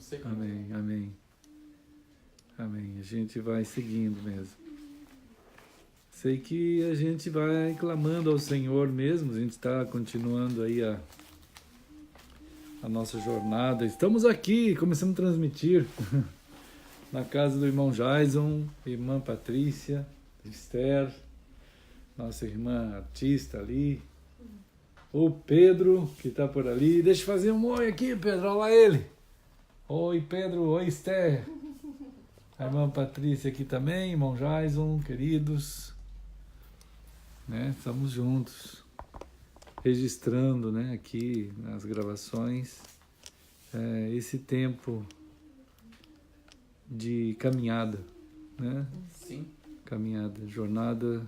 sei como. Amém, amém. Amém. A gente vai seguindo mesmo. Sei que a gente vai clamando ao Senhor mesmo, a gente está continuando aí a nossa jornada. Estamos aqui, começamos a transmitir na casa do irmão Jason, irmã Patrícia, Esther, nossa irmã artista ali, o Pedro, que está por ali. Deixa eu fazer um oi aqui, Pedro, olha lá ele. Oi, Pedro, oi, Esther. A irmã Patrícia aqui também, irmão Jason, queridos. Né? Estamos juntos, registrando, né, aqui nas gravações esse tempo de caminhada, né? Sim. Caminhada, jornada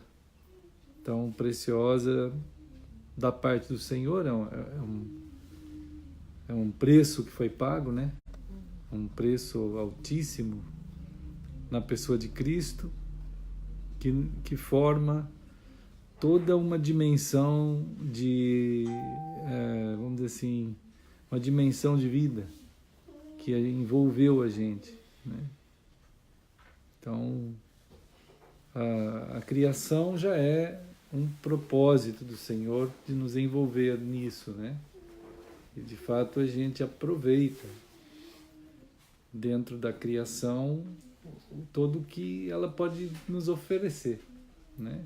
tão preciosa da parte do Senhor. É um preço que foi pago, né? Um preço altíssimo na pessoa de Cristo, que forma toda uma dimensão de, vamos dizer assim, uma dimensão de vida que envolveu a gente, né? Então, a criação já é um propósito do Senhor de nos envolver nisso, né? E de fato a gente aproveita dentro da criação todo o que ela pode nos oferecer, né?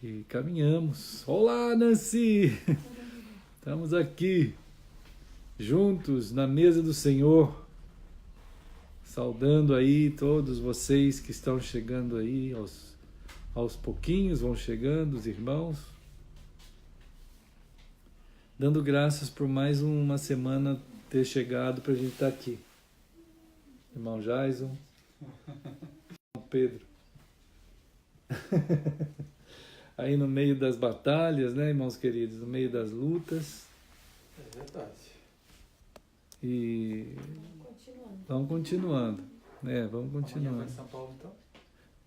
E caminhamos. Olá, Nancy! Estamos aqui, juntos, na mesa do Senhor, saudando aí todos vocês que estão chegando aí, aos pouquinhos vão chegando, os irmãos, dando graças por mais uma semana ter chegado para a gente estar aqui. Irmão Jason, irmão Pedro. Aí no meio das batalhas, né, irmãos queridos, no meio das lutas. É verdade. E vamos continuando, né? Vamos continuando. Amanhã vai em São Paulo, então?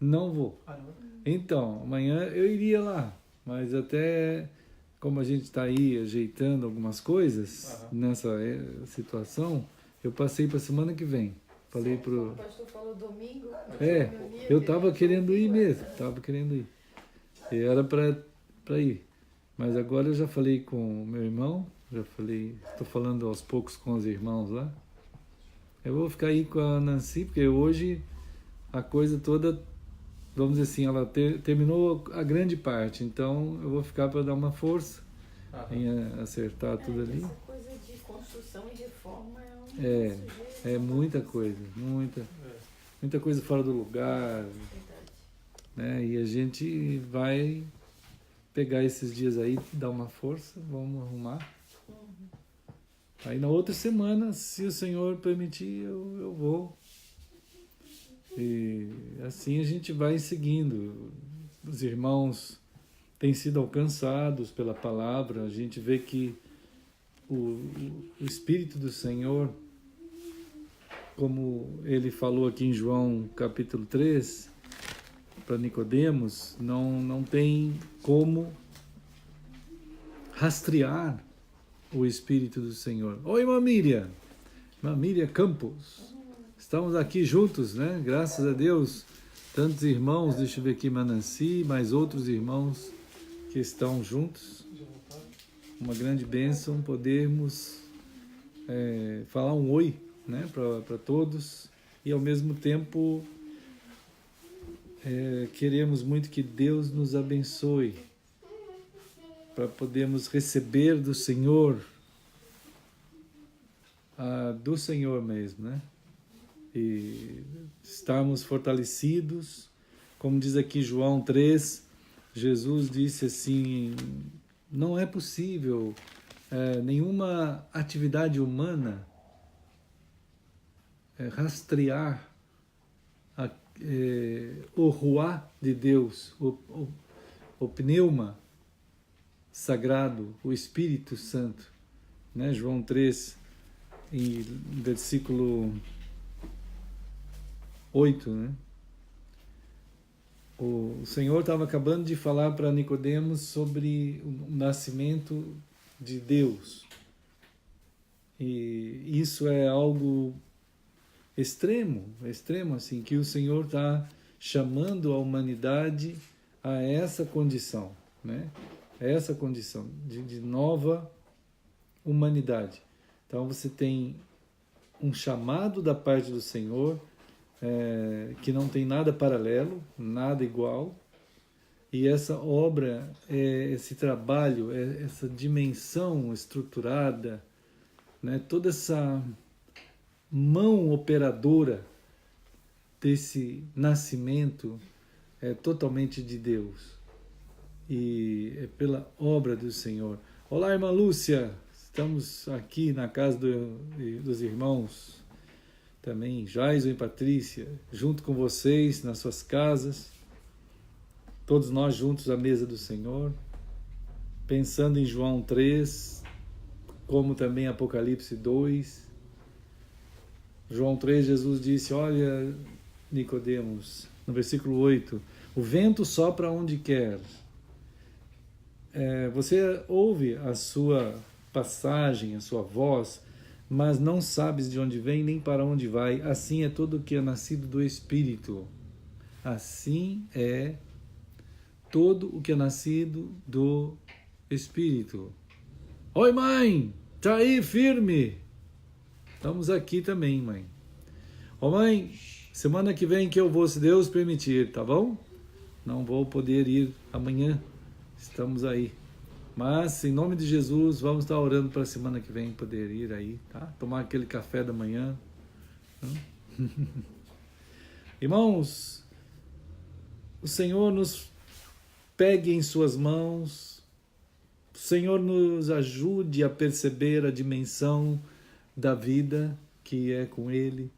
Não vou. Ah, não vai? Então, amanhã eu iria lá, mas até como a gente está aí ajeitando algumas coisas nessa situação, eu passei para a semana que vem. Falei pro... O pastor falou domingo. eu estava querendo ir mesmo, estava querendo ir. E era para ir. Mas agora eu já falei com o meu irmão, estou falando aos poucos com os irmãos lá. Eu vou ficar aí com a Nancy, porque hoje a coisa toda, vamos dizer assim, ela terminou a grande parte, então eu vou ficar para dar uma força em acertar tudo ali. Essa coisa de construção e reforma é muita coisa, muita coisa fora do lugar. Né? E a gente vai pegar esses dias aí, dar uma força, vamos arrumar. Aí na outra semana, se o Senhor permitir, eu vou. E assim a gente vai seguindo. Os irmãos têm sido alcançados pela palavra, a gente vê que o Espírito do Senhor, como ele falou aqui em João capítulo 3, para Nicodemos, não tem como rastrear o Espírito do Senhor. Oi, irmã Miriam Campos. Estamos aqui juntos, né? Graças a Deus, tantos irmãos, deixa eu ver aqui, Mananci, mais outros irmãos que estão juntos. Uma grande bênção podermos falar um oi, né, para todos e ao mesmo tempo queremos muito que Deus nos abençoe para podermos receber do Senhor, do Senhor mesmo, né? E estarmos fortalecidos, como diz aqui João 3, Jesus disse assim, não é possível nenhuma atividade humana rastrear o ruá de Deus, o pneuma sagrado, o Espírito Santo, né? João 3, em versículo 8, né? O Senhor estava acabando de falar para Nicodemos sobre o nascimento de Deus. E isso é algo extremo, assim, que o Senhor está chamando a humanidade a essa condição, né? A essa condição de nova humanidade. Então você tem um chamado da parte do Senhor, que não tem nada paralelo, nada igual, e essa obra, esse trabalho, essa dimensão estruturada, né, toda essa mão operadora desse nascimento é totalmente de Deus e é pela obra do Senhor. Olá, irmã Lúcia, estamos aqui na casa dos irmãos, também Jaison e Patrícia, junto com vocês nas suas casas, todos nós juntos à mesa do Senhor, pensando em João 3, como também Apocalipse 2. João 3, Jesus disse, olha, Nicodemos, no versículo 8, o vento sopra onde quer. Você ouve a sua passagem, a sua voz, mas não sabes de onde vem nem para onde vai. Assim é todo o que é nascido do Espírito. Assim é todo o que é nascido do Espírito. Oi, mãe! Tá aí firme? Estamos aqui também, mãe. Ô, mãe, semana que vem que eu vou, se Deus permitir, tá bom? Não vou poder ir amanhã. Estamos aí. Mas, em nome de Jesus, vamos estar orando para a semana que vem poder ir aí, tá? Tomar aquele café da manhã. Irmãos, o Senhor nos pegue em suas mãos, o Senhor nos ajude a perceber a dimensão da vida que é com Ele,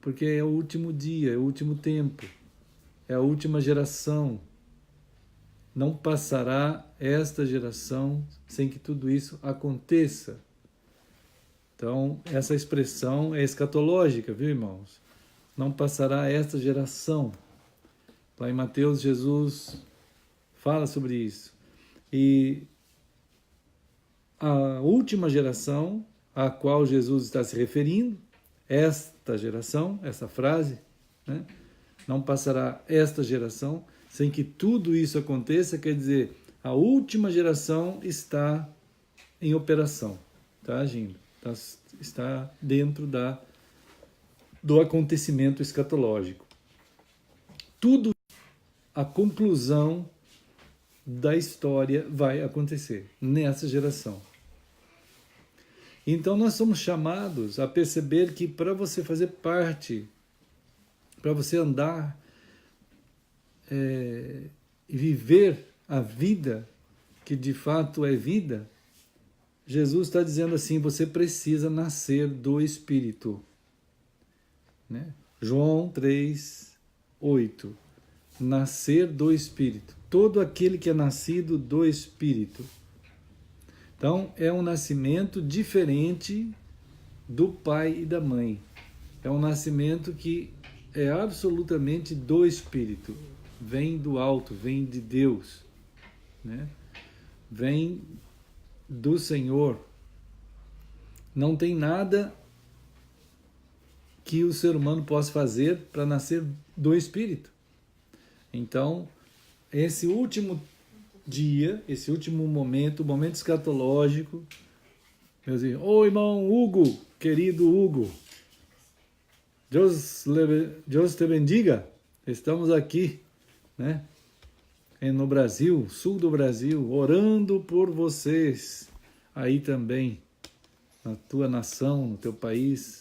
porque é o último dia, é o último tempo, é a última geração. Não passará esta geração sem que tudo isso aconteça. Então, essa expressão é escatológica, viu, irmãos? Não passará esta geração. Lá em Mateus, Jesus fala sobre isso. E a última geração a qual Jesus está se referindo, esta geração, essa frase, né? Não passará esta geração sem que tudo isso aconteça, quer dizer, a última geração está em operação, está agindo, está dentro do acontecimento escatológico. Tudo, a conclusão da história vai acontecer nessa geração. Então nós somos chamados a perceber que para você fazer parte, para você andar e viver a vida que de fato é vida, Jesus está dizendo assim, você precisa nascer do Espírito. Né? João 3, 8. Nascer do Espírito. Todo aquele que é nascido do Espírito. Então, é um nascimento diferente do pai e da mãe. É um nascimento que é absolutamente do Espírito. Vem do alto, vem de Deus, né? Vem do Senhor. Não tem nada que o ser humano possa fazer para nascer do Espírito. Então, esse último dia, esse último momento, o momento escatológico, meus irmãos, ô irmão Hugo, querido Hugo, Deus te bendiga, estamos aqui, né, no Brasil, sul do Brasil, orando por vocês, aí também, na tua nação, no teu país,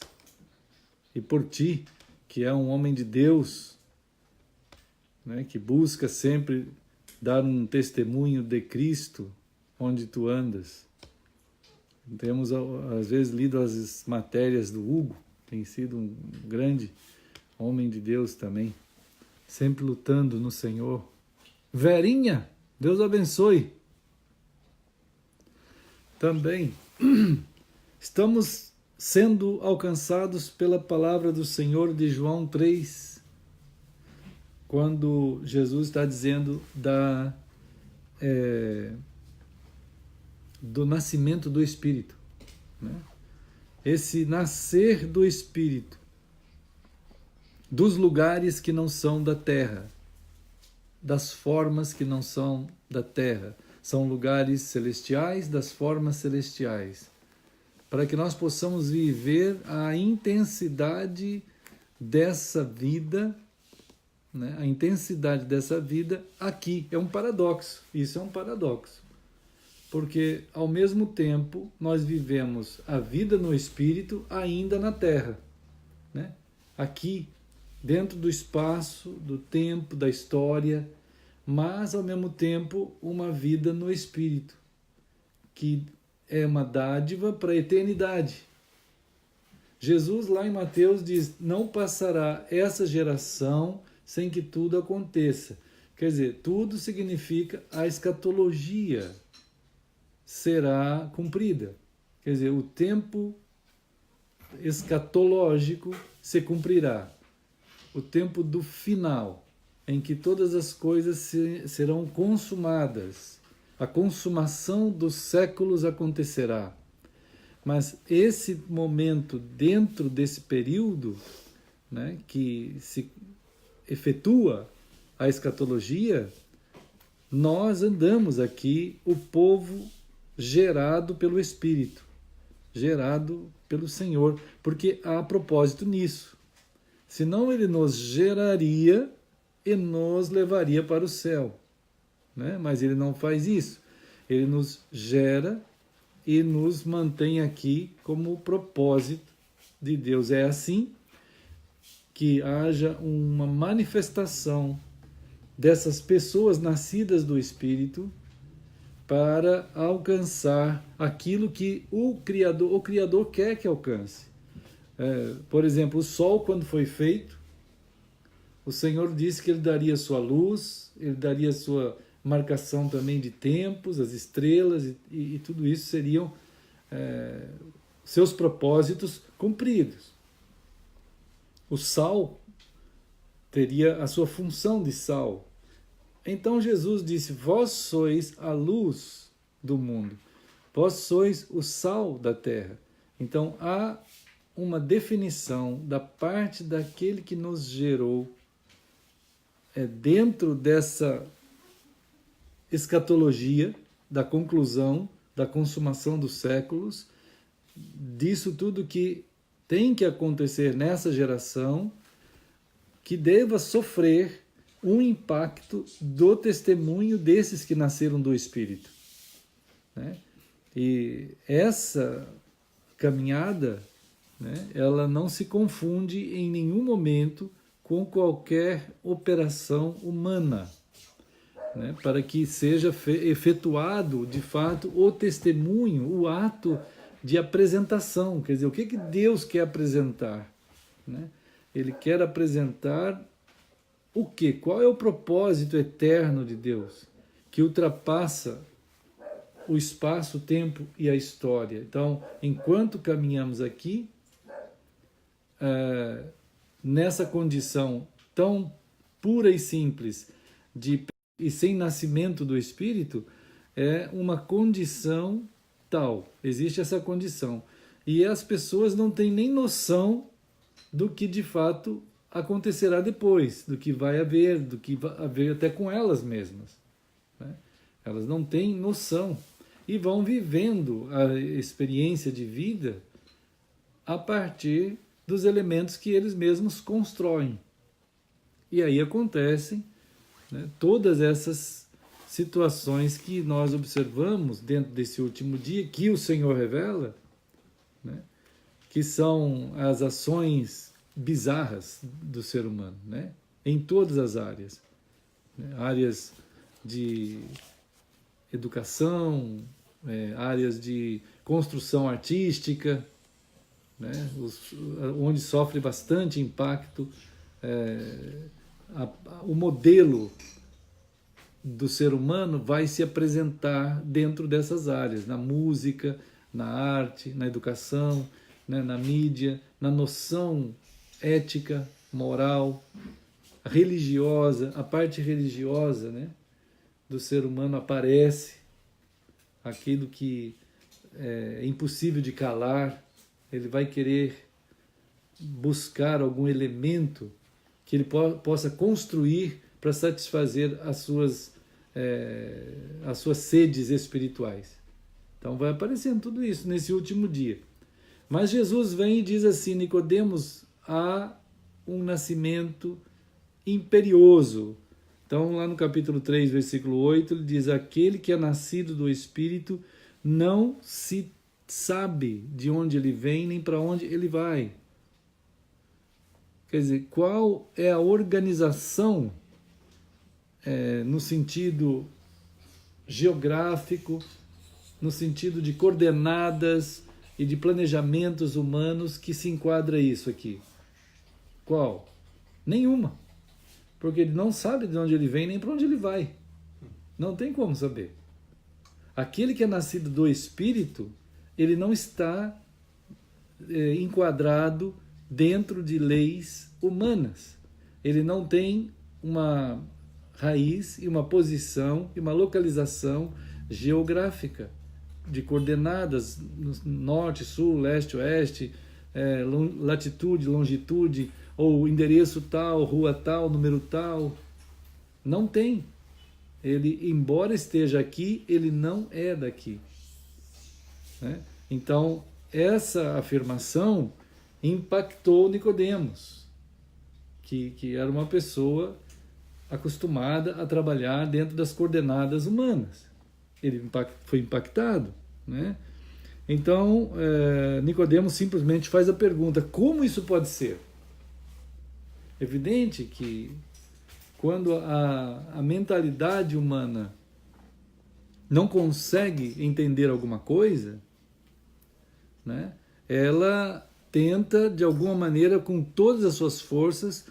e por ti, que é um homem de Deus, né, que busca sempre dar um testemunho de Cristo onde tu andas. Temos, às vezes, lido as matérias do Hugo, tem sido um grande homem de Deus também, sempre lutando no Senhor. Verinha, Deus abençoe. Também estamos sendo alcançados pela palavra do Senhor de João 3, quando Jesus está dizendo do nascimento do Espírito. né? Esse nascer do Espírito, dos lugares que não são da terra, das formas que não são da terra, são lugares celestiais, das formas celestiais, para que nós possamos viver a intensidade dessa vida, né? A intensidade dessa vida aqui. É um paradoxo, isso é um paradoxo, porque ao mesmo tempo nós vivemos a vida no Espírito ainda na terra, né? Aqui, dentro do espaço, do tempo, da história, mas ao mesmo tempo uma vida no Espírito, que é uma dádiva para a eternidade. Jesus lá em Mateus diz, não passará essa geração sem que tudo aconteça. Quer dizer, tudo significa a escatologia será cumprida. Quer dizer, o tempo escatológico se cumprirá. O tempo do final, em que todas as coisas serão consumadas. A consumação dos séculos acontecerá. Mas esse momento, dentro desse período, né, que se efetua a escatologia, nós andamos aqui, o povo gerado pelo Espírito, gerado pelo Senhor, porque há propósito nisso. Senão ele nos geraria e nos levaria para o céu, né? Mas ele não faz isso. Ele nos gera e nos mantém aqui como propósito de Deus. É assim que haja uma manifestação dessas pessoas nascidas do Espírito para alcançar aquilo que o Criador quer que alcance. Por exemplo, o sol, quando foi feito, o Senhor disse que Ele daria sua luz, Ele daria sua marcação também de tempos, as estrelas, e tudo isso seriam seus propósitos cumpridos. O sal teria a sua função de sal. Então Jesus disse, vós sois a luz do mundo, vós sois o sal da terra. Então há uma definição da parte daquele que nos gerou dentro dessa escatologia, da conclusão, da consumação dos séculos, disso tudo que tem que acontecer nessa geração, que deva sofrer um impacto do testemunho desses que nasceram do Espírito, né? E essa caminhada, né, ela não se confunde em nenhum momento com qualquer operação humana, né, para que seja efetuado, de fato, o testemunho, o ato de apresentação. Quer dizer, o que Deus quer apresentar, né? Ele quer apresentar o quê? Qual é o propósito eterno de Deus, que ultrapassa o espaço, o tempo e a história. Então, enquanto caminhamos aqui, nessa condição tão pura e simples e sem nascimento do Espírito, é uma condição tal, existe essa condição. E as pessoas não têm nem noção do que de fato acontecerá depois, do que vai haver, do que vai haver até com elas mesmas, né? Elas não têm noção e vão vivendo a experiência de vida a partir dos elementos que eles mesmos constroem. E aí acontecem, né, todas essas situações que nós observamos dentro desse último dia, que o Senhor revela, né, que são as ações bizarras do ser humano, né, em todas as áreas, né, áreas de educação, áreas de construção artística, né, onde sofre bastante impacto o modelo do ser humano vai se apresentar dentro dessas áreas, na música, na arte, na educação, né, na mídia, na noção ética, moral, religiosa. A parte religiosa, né, do ser humano aparece, aquilo que é impossível de calar, ele vai querer buscar algum elemento que ele possa construir para satisfazer as suas sedes espirituais. Então vai aparecendo tudo isso nesse último dia. Mas Jesus vem e diz assim: Nicodemos, há um nascimento imperioso. Então lá no capítulo 3, versículo 8, ele diz: aquele que é nascido do Espírito não se sabe de onde ele vem nem para onde ele vai. Quer dizer, qual é a organização no sentido geográfico, no sentido de coordenadas e de planejamentos humanos que se enquadra isso aqui? Qual? Nenhuma. Porque ele não sabe de onde ele vem nem para onde ele vai. Não tem como saber. Aquele que é nascido do Espírito, ele não está enquadrado dentro de leis humanas. Ele não tem uma raiz e uma posição e uma localização geográfica de coordenadas norte, sul, leste, oeste, latitude, longitude, ou endereço tal, rua tal, número tal. Não tem. Ele, embora esteja aqui, ele não é daqui. Né? Então, essa afirmação impactou Nicodemos, que era uma pessoa acostumada a trabalhar dentro das coordenadas humanas. Ele foi impactado, né? Então, Nicodemos simplesmente faz a pergunta: como isso pode ser? Evidente que quando a mentalidade humana não consegue entender alguma coisa, né, ela tenta, de alguma maneira, com todas as suas forças,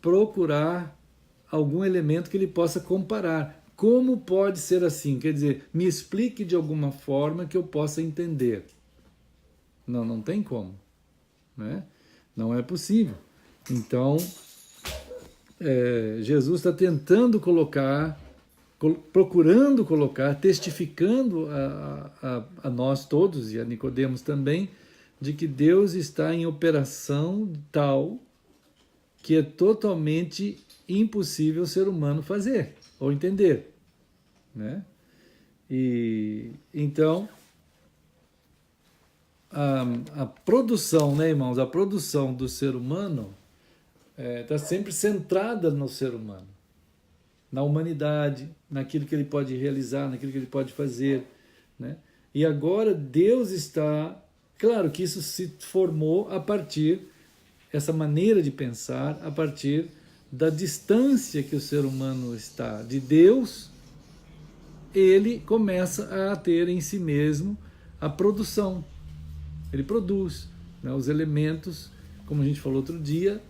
procurar algum elemento que ele possa comparar. Como pode ser assim? Quer dizer, me explique de alguma forma que eu possa entender. Não tem como. Né? Não é possível. Então, Jesus está tentando colocar, procurando colocar, testificando a nós todos, e a Nicodemos também, de que Deus está em operação tal que é totalmente impossível o ser humano fazer ou entender, né? E então a produção, né, irmãos, a produção do ser humano está sempre centrada no ser humano, na humanidade, naquilo que ele pode realizar, naquilo que ele pode fazer, né? E agora Deus está, claro que isso se formou a partir, essa maneira de pensar, a partir da distância que o ser humano está de Deus. Ele começa a ter em si mesmo a produção. Ele produz, né, os elementos, como a gente falou outro dia,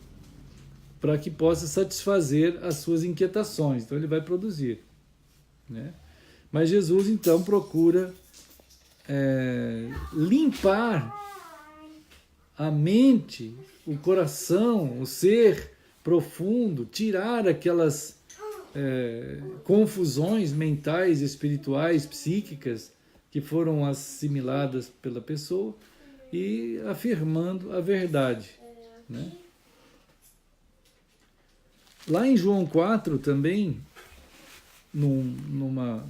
para que possa satisfazer as suas inquietações. Então ele vai produzir, né? Mas Jesus então procura limpar a mente, o coração, o ser profundo, tirar aquelas confusões mentais, espirituais, psíquicas que foram assimiladas pela pessoa, e afirmando a verdade, né? Lá em João 4 também, num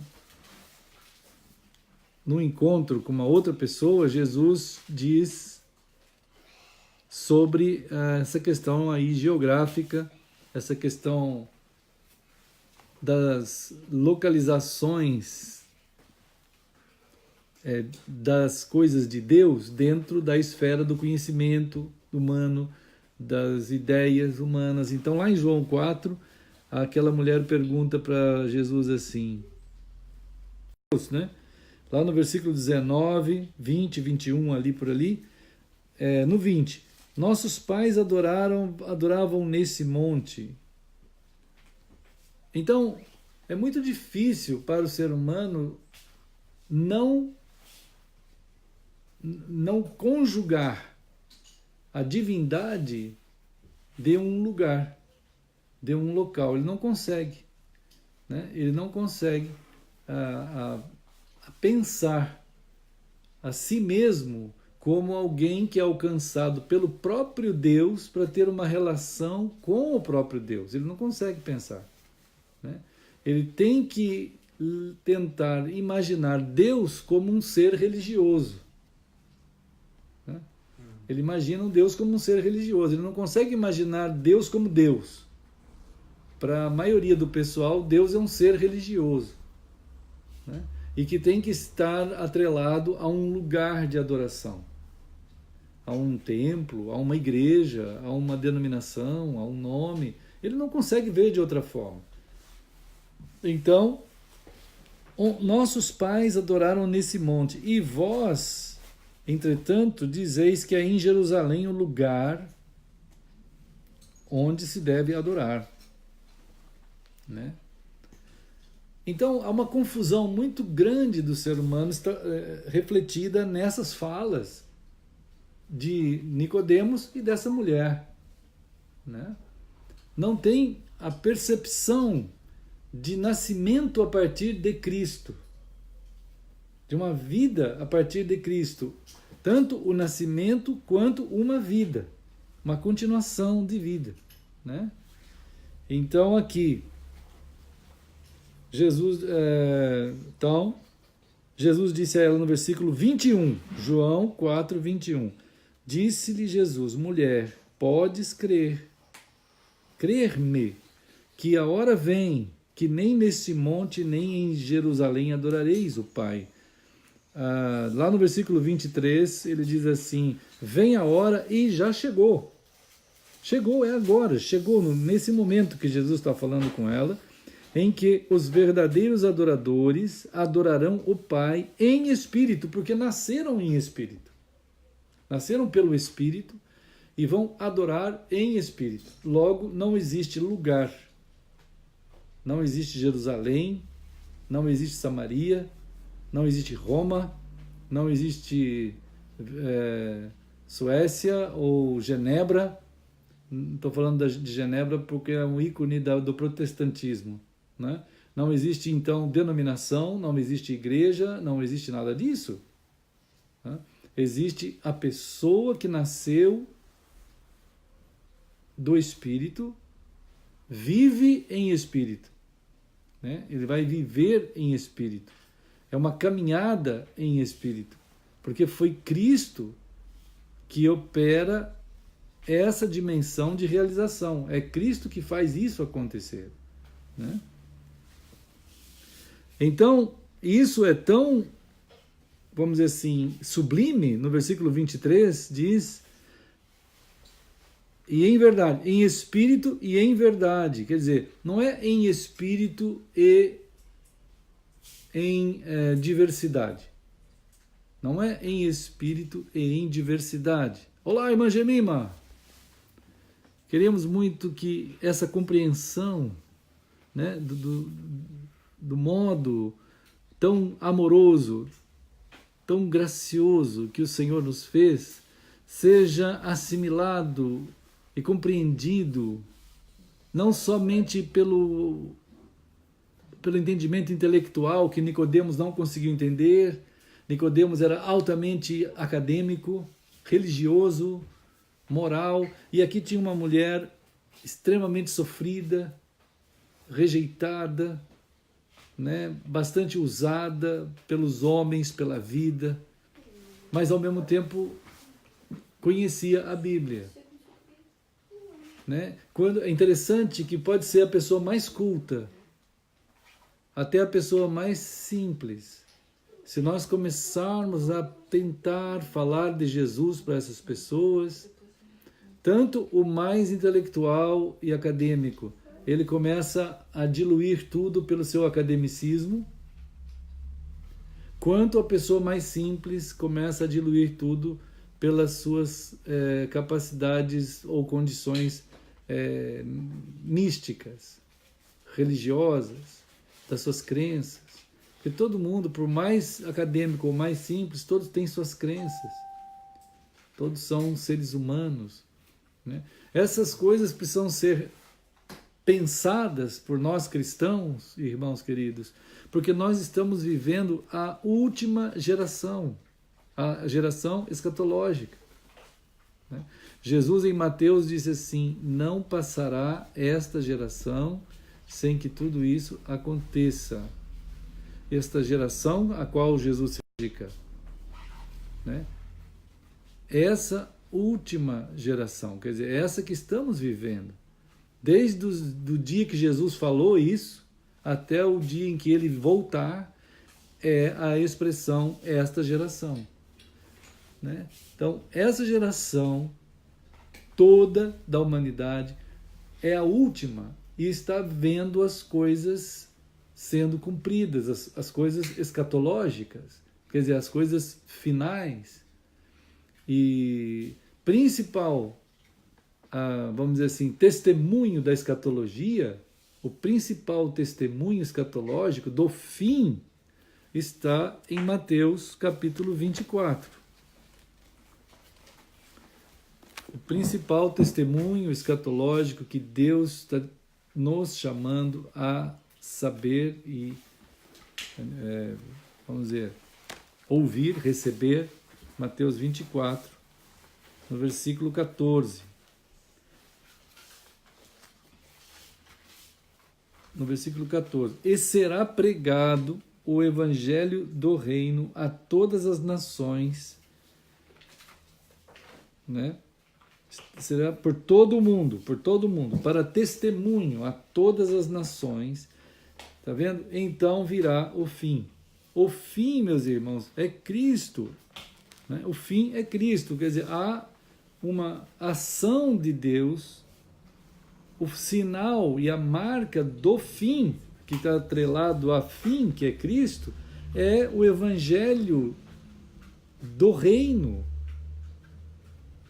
encontro com uma outra pessoa, Jesus diz sobre essa questão aí geográfica, essa questão das localizações das coisas de Deus dentro da esfera do conhecimento humano, das ideias humanas. Então lá em João 4, aquela mulher pergunta para Jesus assim, né? Lá no versículo 19, 20, 21, ali por ali, no 20, nossos pais adoravam nesse monte. Então, é muito difícil para o ser humano não conjugar a divindade de um lugar, de um local. Ele não consegue, né? Ele não consegue pensar a si mesmo como alguém que é alcançado pelo próprio Deus para ter uma relação com o próprio Deus. Ele não consegue pensar, né? Ele tem que tentar imaginar Deus como um ser religioso, né? Ele imagina um Deus como um ser religioso. Ele não consegue imaginar Deus como Deus. Para a maioria do pessoal, Deus é um ser religioso, né? E que tem que estar atrelado a um lugar de adoração, a um templo, a uma igreja, a uma denominação, a um nome. Ele não consegue ver de outra forma. Então, nossos pais adoraram nesse monte, e vós, entretanto, dizeis que é em Jerusalém o lugar onde se deve adorar, né? Então, há uma confusão muito grande do ser humano refletida nessas falas de Nicodemos e dessa mulher, né? Não tem a percepção de nascimento a partir de Cristo, de uma vida a partir de Cristo, tanto o nascimento quanto uma vida, uma continuação de vida, né? Então aqui Jesus disse a ela no versículo 21, João 4, 21, disse-lhe Jesus, mulher, podes crer-me, que a hora vem, que nem neste monte, nem em Jerusalém adorareis o Pai. Lá no versículo 23, ele diz assim, vem a hora e já chegou. Chegou, é agora, chegou nesse momento que Jesus está falando com ela, em que os verdadeiros adoradores adorarão o Pai em espírito, porque nasceram em espírito. Nasceram pelo Espírito e vão adorar em espírito. Logo, não existe lugar. Não existe Jerusalém, não existe Samaria, não existe Roma, não existe Suécia ou Genebra. Estou falando de Genebra porque é um ícone do protestantismo, né? Não existe, então, denominação, não existe igreja, não existe nada disso, né? Existe a pessoa que nasceu do Espírito, vive em Espírito, né? Ele vai viver em Espírito. É uma caminhada em Espírito, porque foi Cristo que opera essa dimensão de realização. É Cristo que faz isso acontecer, né? Então, isso é tão, vamos dizer assim, sublime. No versículo 23 diz, e em verdade, em espírito e em verdade. Quer dizer, não é em espírito e em diversidade. Não é em espírito e em diversidade. Olá, irmã Gemima! Queremos muito que essa compreensão, né, do modo tão amoroso, tão gracioso que o Senhor nos fez, seja assimilado e compreendido, não somente pelo entendimento intelectual que Nicodemos não conseguiu entender. Nicodemos era altamente acadêmico, religioso, moral, e aqui tinha uma mulher extremamente sofrida, rejeitada, né, bastante usada pelos homens, pela vida, mas ao mesmo tempo conhecia a Bíblia, né? É interessante que pode ser a pessoa mais culta, até a pessoa mais simples. Se nós começarmos a tentar falar de Jesus para essas pessoas, tanto o mais intelectual e acadêmico, ele começa a diluir tudo pelo seu academicismo, quanto a pessoa mais simples começa a diluir tudo pelas suas capacidades ou condições místicas, religiosas, das suas crenças. Porque todo mundo, por mais acadêmico ou mais simples, todos têm suas crenças. Todos são seres humanos, né? Essas coisas precisam ser pensadas por nós cristãos, irmãos queridos, porque nós estamos vivendo a última geração. a geração escatológica. Né? Jesus em Mateus disse assim: não passará esta geração sem que tudo isso aconteça. Esta geração a qual Jesus se dedica, né? Essa última geração, quer dizer, essa que estamos vivendo. Desde o dia que Jesus falou isso, até o dia em que ele voltar, é a expressão esta geração. Né? Então, essa geração toda da humanidade é a última e está vendo as coisas sendo cumpridas, as coisas escatológicas, quer dizer, as coisas finais. E principal, vamos dizer assim, testemunho da escatologia, o principal testemunho escatológico do fim está em Mateus capítulo 24. O principal testemunho escatológico que Deus está nos chamando a saber e, vamos dizer, ouvir, receber, Mateus 24, no versículo 14. No versículo 14. E será pregado o evangelho do reino a todas as nações, né? Será por todo o mundo, para testemunho a todas as nações. Tá vendo? Então virá o fim. O fim, meus irmãos, é Cristo. Né? O fim é Cristo, quer dizer, há uma ação de Deus, o sinal e a marca do fim, que está atrelado a fim, que é Cristo, é o evangelho do reino,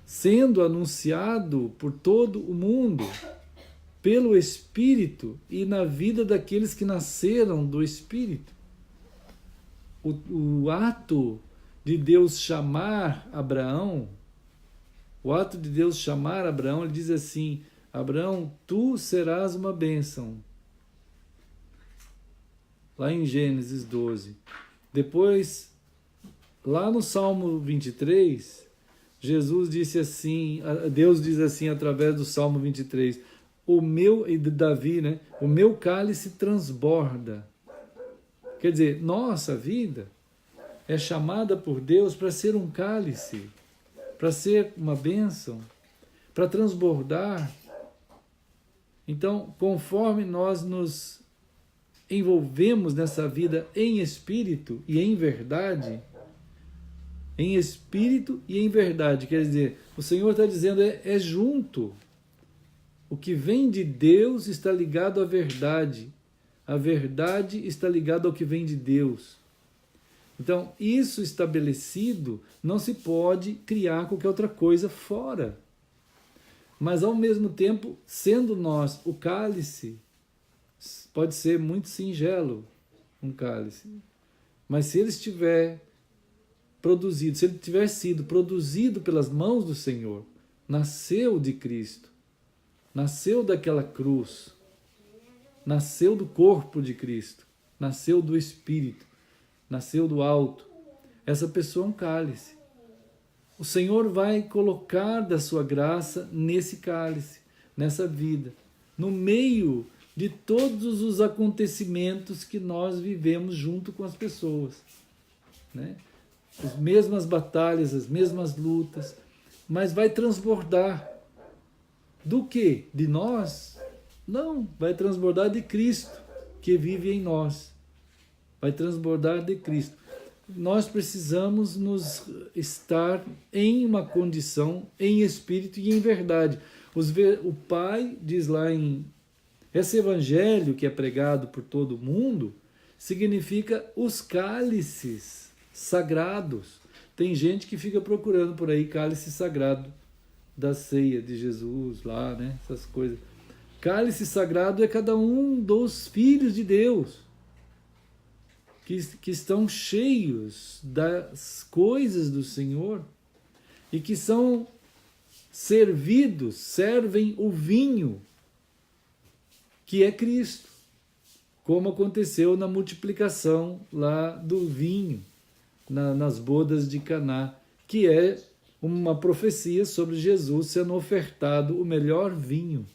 sendo anunciado por todo o mundo, pelo Espírito e na vida daqueles que nasceram do Espírito. O ato de Deus chamar Abraão, ele diz assim: Abraão, tu serás uma bênção. Lá em Gênesis 12. Depois, lá no Salmo 23, Jesus disse assim, Deus diz assim através do Salmo 23, e de Davi, né? O meu cálice transborda. Quer dizer, nossa vida é chamada por Deus para ser um cálice, para ser uma bênção, para transbordar. Então, conforme nós nos envolvemos nessa vida em espírito e em verdade, quer dizer, o Senhor está dizendo, é junto. O que vem de Deus está ligado à verdade. A verdade está ligada ao que vem de Deus. Então, isso estabelecido, não se pode criar qualquer outra coisa fora. Mas, ao mesmo tempo, sendo nós o cálice, pode ser muito singelo, um cálice. Mas se ele estiver produzido, se ele tiver sido produzido pelas mãos do Senhor, nasceu de Cristo, nasceu daquela cruz, nasceu do corpo de Cristo, nasceu do Espírito, nasceu do alto, essa pessoa é um cálice. O Senhor vai colocar da sua graça nesse cálice, nessa vida, no meio de todos os acontecimentos que nós vivemos junto com as pessoas, né? As mesmas batalhas, as mesmas lutas, mas vai transbordar do quê? De nós? Não, vai transbordar de Cristo, que vive em nós. Vai transbordar de Cristo. Nós precisamos nos estar em uma condição, em espírito e em verdade. O Pai diz lá em... Esse evangelho que é pregado por todo mundo significa os cálices sagrados. Tem gente que fica procurando por aí cálice sagrado da ceia de Jesus lá, né? Essas coisas. Cálice sagrado é cada um dos filhos de Deus que estão cheios das coisas do Senhor e que são servem o vinho que é Cristo, como aconteceu na multiplicação lá do vinho, nas bodas de Caná, que é uma profecia sobre Jesus sendo ofertado o melhor vinho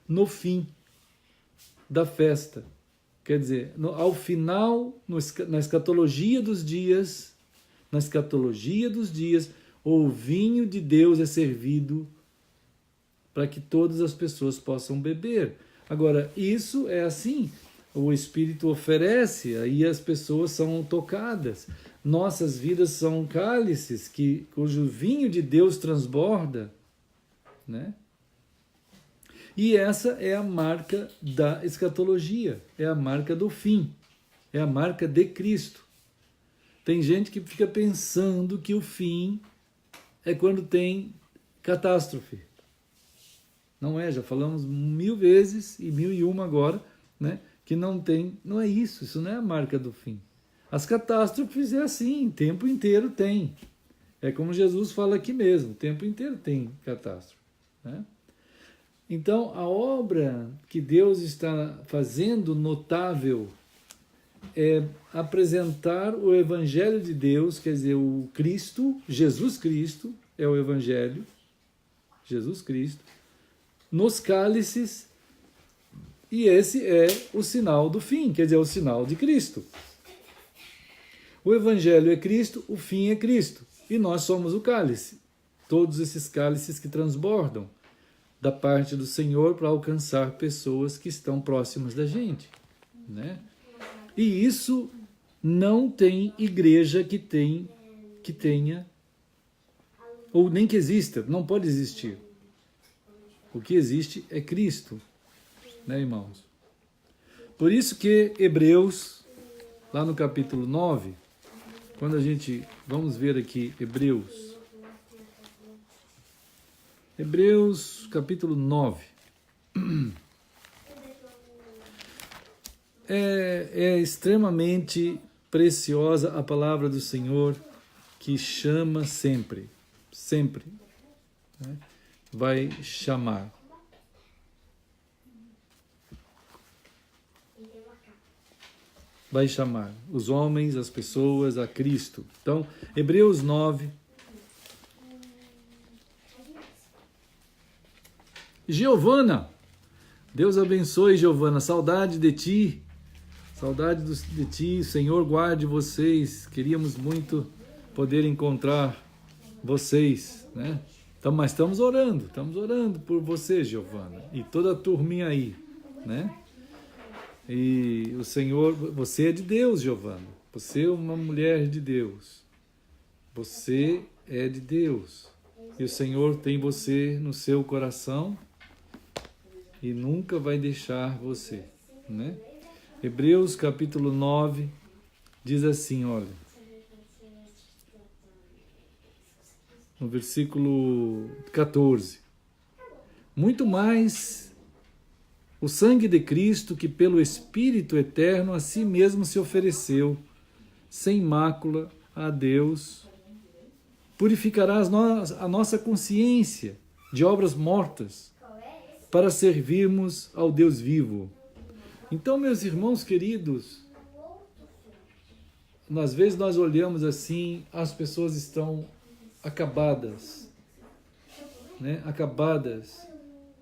no fim da festa. Quer dizer, ao final, na escatologia dos dias, o vinho de Deus é servido para que todas as pessoas possam beber. Agora, isso é assim, o Espírito oferece, aí as pessoas são tocadas. Nossas vidas são cálices cujo vinho de Deus transborda, né? E essa é a marca da escatologia, é a marca do fim, é a marca de Cristo. Tem gente que fica pensando que o fim é quando tem catástrofe. Não é, já falamos 1000 vezes e 1001 agora, né? Que não é isso não é a marca do fim. As catástrofes é assim, o tempo inteiro tem. É como Jesus fala aqui mesmo, o tempo inteiro tem catástrofe, né? Então, a obra que Deus está fazendo notável é apresentar o Evangelho de Deus, quer dizer, o Cristo, Jesus Cristo, é o Evangelho, Jesus Cristo, nos cálices, e esse é o sinal do fim, quer dizer, o sinal de Cristo. O Evangelho é Cristo, o fim é Cristo, e nós somos o cálice, todos esses cálices que transbordam da parte do Senhor para alcançar pessoas que estão próximas da gente, né? E isso não tem igreja que tenha, ou nem que exista, não pode existir. O que existe é Cristo, né, irmãos? Por isso que Hebreus, lá no capítulo 9, quando vamos ver aqui Hebreus capítulo 9. É extremamente preciosa a palavra do Senhor, que chama sempre, né? Vai chamar. Vai chamar os homens, as pessoas, a Cristo. Então, Hebreus 9. Giovana, Deus abençoe, Giovana, saudade de ti, Senhor guarde vocês, queríamos muito poder encontrar vocês, né? Então, mas estamos orando por você, Giovana, e toda a turminha aí, né? E o Senhor, você é de Deus, Giovana, você é uma mulher de Deus, você é de Deus, e o Senhor tem você no seu coração, e nunca vai deixar você, né? Hebreus capítulo 9 diz assim, olha, no versículo 14: muito mais o sangue de Cristo, que pelo Espírito eterno a si mesmo se ofereceu, sem mácula, a Deus, purificará a nossa consciência de obras mortas, para servirmos ao Deus vivo. Então, meus irmãos queridos, às vezes nós olhamos assim, as pessoas estão acabadas, né? Acabadas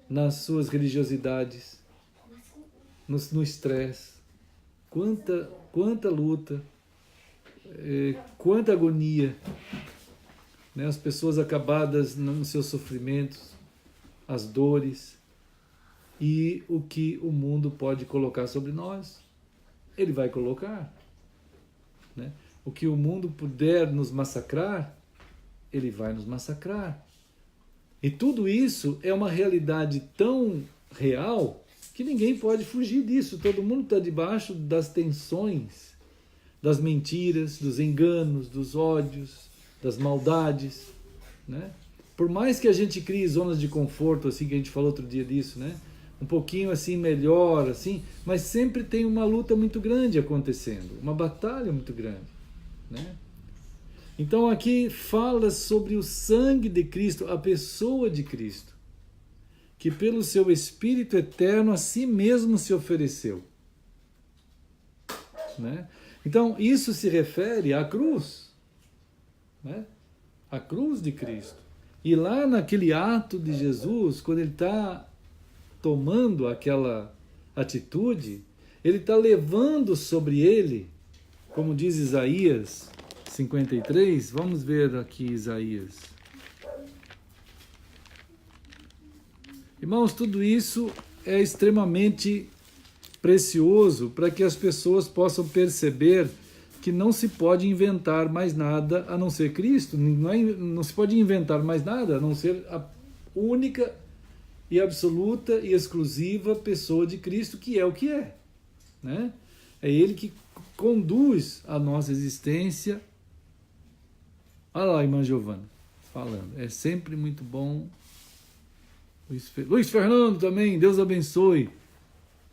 nas suas religiosidades, no estresse. Quanta luta, quanta agonia, né? As pessoas acabadas nos seus sofrimentos, as dores. E o que o mundo pode colocar sobre nós, ele vai colocar, né? O que o mundo puder nos massacrar, ele vai nos massacrar. E tudo isso é uma realidade tão real que ninguém pode fugir disso. Todo mundo está debaixo das tensões, das mentiras, dos enganos, dos ódios, das maldades, né? Por mais que a gente crie zonas de conforto, assim que a gente falou outro dia disso, né? Um pouquinho assim melhor, assim, mas sempre tem uma luta muito grande acontecendo, uma batalha muito grande, né? Então aqui fala sobre o sangue de Cristo, a pessoa de Cristo, que pelo seu Espírito eterno a si mesmo se ofereceu, né? Então isso se refere à cruz, né? A cruz de Cristo. E lá naquele ato de Jesus, quando ele está tomando aquela atitude, ele está levando sobre ele, como diz Isaías 53, vamos ver aqui Isaías. Irmãos, tudo isso é extremamente precioso para que as pessoas possam perceber que não se pode inventar mais nada a não ser Cristo, não se pode inventar mais nada a não ser a única e absoluta e exclusiva pessoa de Cristo, que é o que é, né? É Ele que conduz a nossa existência. Olha lá a irmã Giovana falando, é sempre muito bom. Luiz Fernando também, Deus abençoe.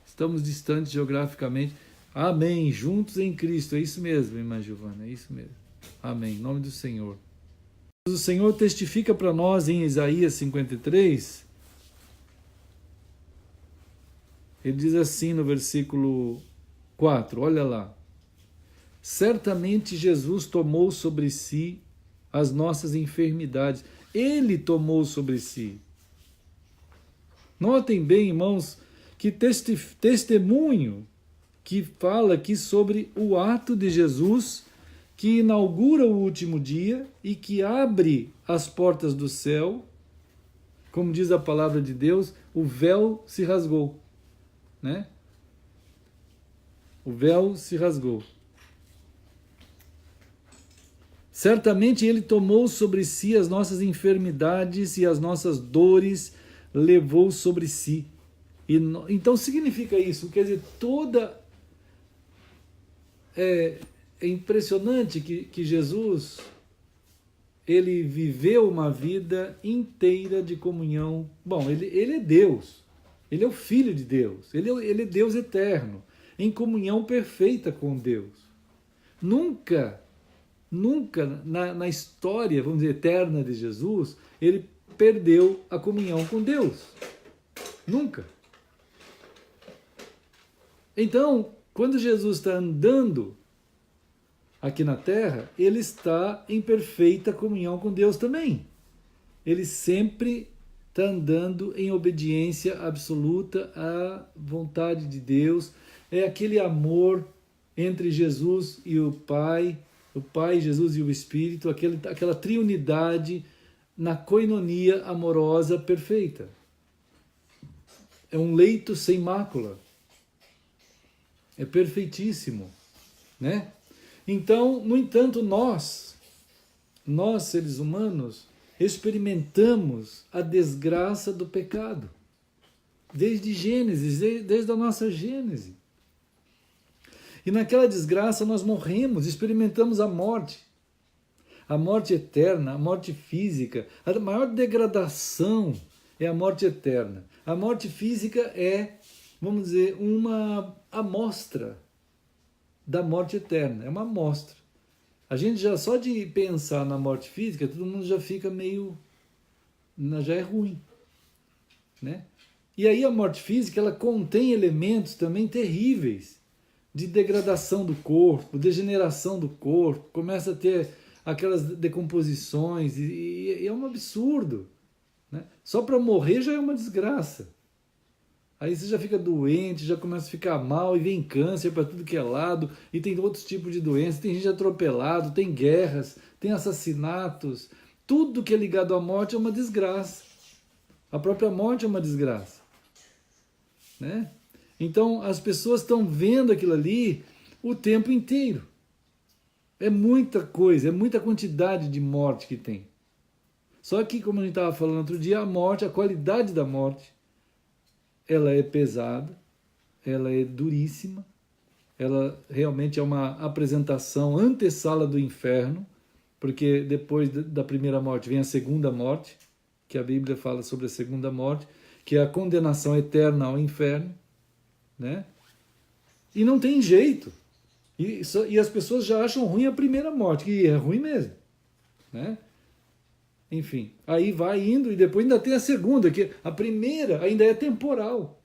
Estamos distantes geograficamente. Amém, juntos em Cristo, é isso mesmo, irmã Giovana, é isso mesmo. Amém, em nome do Senhor. O Senhor testifica para nós em Isaías 53, ele diz assim no versículo 4, olha lá. Certamente Jesus tomou sobre si as nossas enfermidades, Ele tomou sobre si. Notem bem, irmãos, que testemunho que fala aqui sobre o ato de Jesus que inaugura o último dia e que abre as portas do céu. Como diz a palavra de Deus, o véu se rasgou, né? O véu se rasgou. Certamente Ele tomou sobre si as nossas enfermidades e as nossas dores levou sobre si. Então significa isso, quer dizer, é impressionante que Jesus, ele viveu uma vida inteira de comunhão. Bom, ele é Deus, ele é o Filho de Deus, ele é Deus eterno, em comunhão perfeita com Deus. Nunca na história, vamos dizer, eterna de Jesus, ele perdeu a comunhão com Deus. Nunca. Então, quando Jesus está andando aqui na Terra, ele está em perfeita comunhão com Deus também. Ele sempre está andando em obediência absoluta à vontade de Deus. É aquele amor entre Jesus e o Pai, Jesus e o Espírito, aquela triunidade na coinonia amorosa perfeita. É um leito sem mácula. É perfeitíssimo, né? Então, no entanto, nós seres humanos, experimentamos a desgraça do pecado. Desde Gênesis, desde a nossa Gênese. E naquela desgraça nós morremos, experimentamos a morte eterna, a morte física. A maior degradação é a morte eterna. A morte física é, vamos dizer, uma amostra da morte eterna, é uma amostra. A gente já, só de pensar na morte física, todo mundo já fica meio, já é ruim, né? E aí a morte física, ela contém elementos também terríveis, de degradação do corpo, degeneração do corpo, começa a ter aquelas decomposições, e é um absurdo, né? Só para morrer já é uma desgraça. Aí você já fica doente, já começa a ficar mal, e vem câncer para tudo que é lado, e tem outros tipos de doenças, tem gente atropelado, tem guerras, tem assassinatos, tudo que é ligado à morte é uma desgraça. A própria morte é uma desgraça, né? Então as pessoas estão vendo aquilo ali o tempo inteiro. É muita coisa, é muita quantidade de morte que tem. Só que, como a gente estava falando outro dia, a morte, a qualidade da morte, ela é pesada, ela é duríssima, ela realmente é uma apresentação, antessala do inferno, porque depois da primeira morte vem a segunda morte, que a Bíblia fala sobre a segunda morte, que é a condenação eterna ao inferno, né? E não tem jeito. E as pessoas já acham ruim a primeira morte, que é ruim mesmo, né? Enfim, aí vai indo e depois ainda tem a segunda, que a primeira ainda é temporal.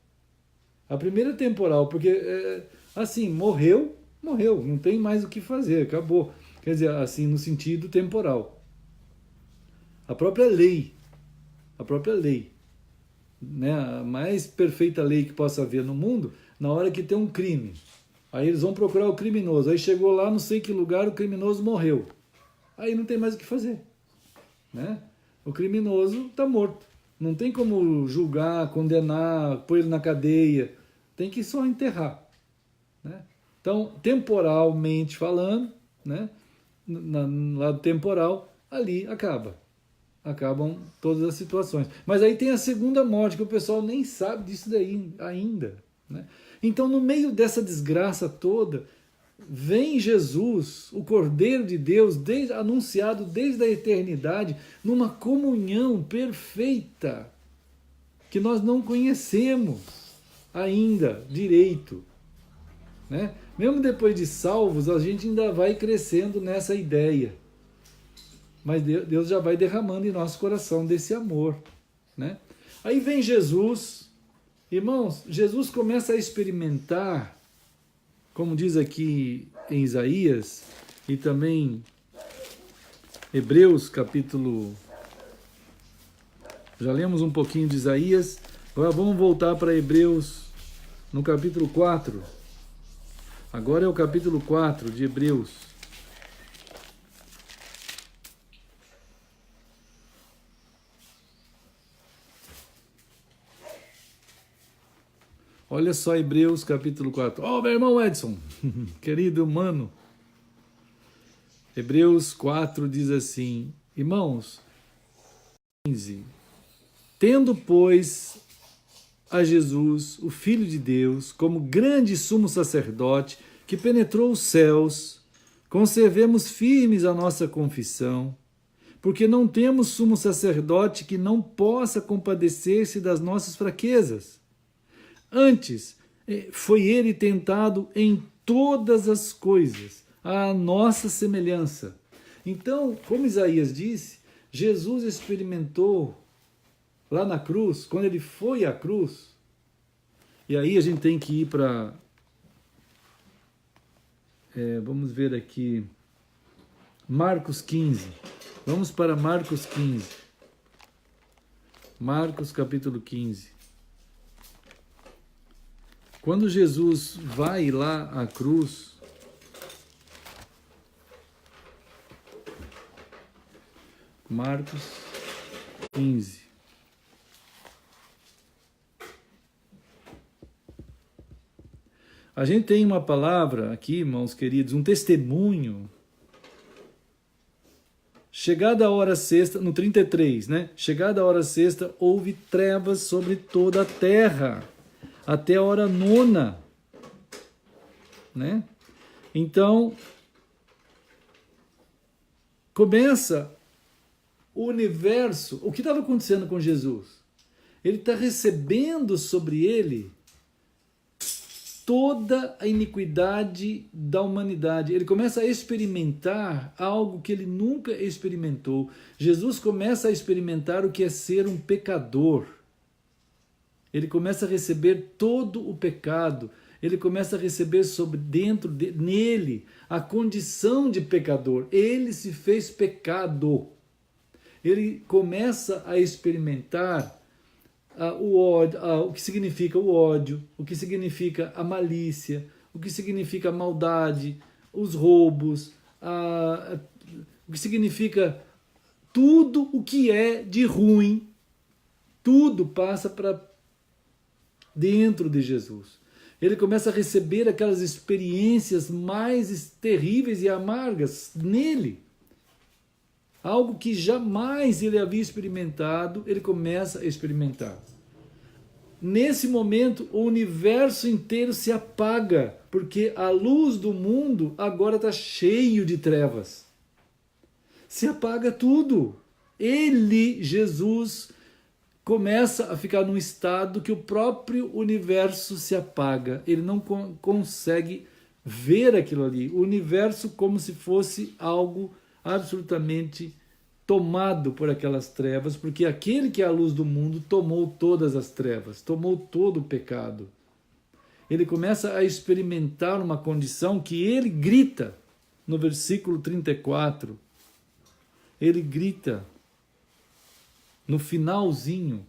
A primeira é temporal, porque assim, morreu, não tem mais o que fazer, acabou. Quer dizer, assim, no sentido temporal. A própria lei, né, a mais perfeita lei que possa haver no mundo, na hora que tem um crime. Aí eles vão procurar o criminoso. Aí chegou lá, não sei que lugar, o criminoso morreu. Aí não tem mais o que fazer, né? O criminoso está morto. Não tem como julgar, condenar, pôr ele na cadeia. Tem que só enterrar, né? Então, temporalmente falando, né, no lado temporal, ali acabam todas as situações. Mas aí tem a segunda morte, que o pessoal nem sabe disso daí ainda, né? Então, no meio dessa desgraça toda, vem Jesus, o Cordeiro de Deus, anunciado desde a eternidade, numa comunhão perfeita, que nós não conhecemos ainda direito, né? Mesmo depois de salvos, a gente ainda vai crescendo nessa ideia. Mas Deus já vai derramando em nosso coração desse amor, né? Aí vem Jesus, irmãos, Jesus começa a experimentar, como diz aqui em Isaías, e também Hebreus capítulo... Já lemos um pouquinho de Isaías, agora vamos voltar para Hebreus no capítulo 4. Agora é o capítulo 4 de Hebreus. Olha só Hebreus capítulo 4. Oh, meu irmão Edson, querido mano. Hebreus 4 diz assim, irmãos, 15. Tendo, pois, a Jesus, o Filho de Deus, como grande sumo sacerdote, que penetrou os céus, conservemos firmes a nossa confissão, porque não temos sumo sacerdote que não possa compadecer-se das nossas fraquezas. Antes, foi ele tentado em todas as coisas, à nossa semelhança. Então, como Isaías disse, Jesus experimentou lá na cruz, quando ele foi à cruz, e aí a gente tem que ir para... vamos ver aqui, Marcos 15. Vamos para Marcos 15. Marcos capítulo 15. Quando Jesus vai lá à cruz, Marcos 15. A gente tem uma palavra aqui, irmãos queridos, um testemunho. Chegada a hora sexta, no 33, né? Chegada a hora sexta, houve trevas sobre toda a terra, até a hora nona, né? Então, começa o universo. O que estava acontecendo com Jesus? Ele está recebendo sobre ele toda a iniquidade da humanidade. Ele começa a experimentar algo que ele nunca experimentou. Jesus começa a experimentar o que é ser um pecador. Ele começa a receber todo o pecado. Ele começa a receber nele a condição de pecador. Ele se fez pecado. Ele começa a experimentar o ódio, o que significa o ódio, o que significa a malícia, o que significa a maldade, os roubos, o que significa tudo o que é de ruim, tudo passa para dentro de Jesus. Ele começa a receber aquelas experiências mais terríveis e amargas nele. Algo que jamais ele havia experimentado, ele começa a experimentar. Nesse momento, o universo inteiro se apaga, porque a luz do mundo agora está cheio de trevas. Se apaga tudo. Ele, Jesus, começa a ficar num estado que o próprio universo se apaga. Ele não consegue ver aquilo ali. O universo como se fosse algo absolutamente tomado por aquelas trevas, porque aquele que é a luz do mundo tomou todas as trevas, tomou todo o pecado. Ele começa a experimentar uma condição que ele grita, no versículo 34, ele grita, no finalzinho,